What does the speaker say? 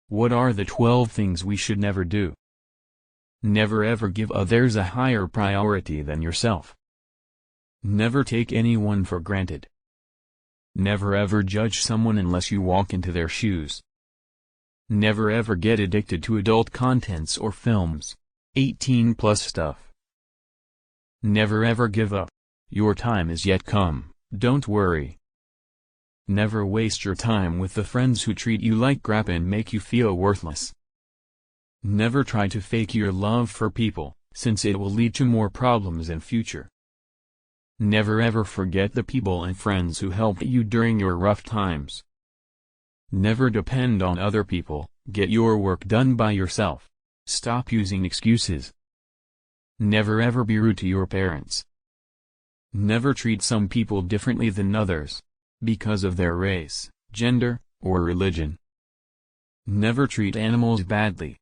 What are the 12 things we should never do? Never ever give others a higher priority than yourself. Never take anyone for granted. Never ever judge someone unless you walk into their shoes. Never ever get addicted to adult contents or films, 18+ stuff. Never ever give up. Your time is yet come, don't worry. Never waste your time with the friends who treat you like crap and make you feel worthless. Never try to fake your love for people, since it will lead to more problems in future. Never ever forget the people and friends who helped you during your rough times. Never depend on other people, get your work done by yourself. Stop using excuses. Never ever be rude to your parents. Never treat some people differently than others, because of their race, gender, or religion. Never treat animals badly,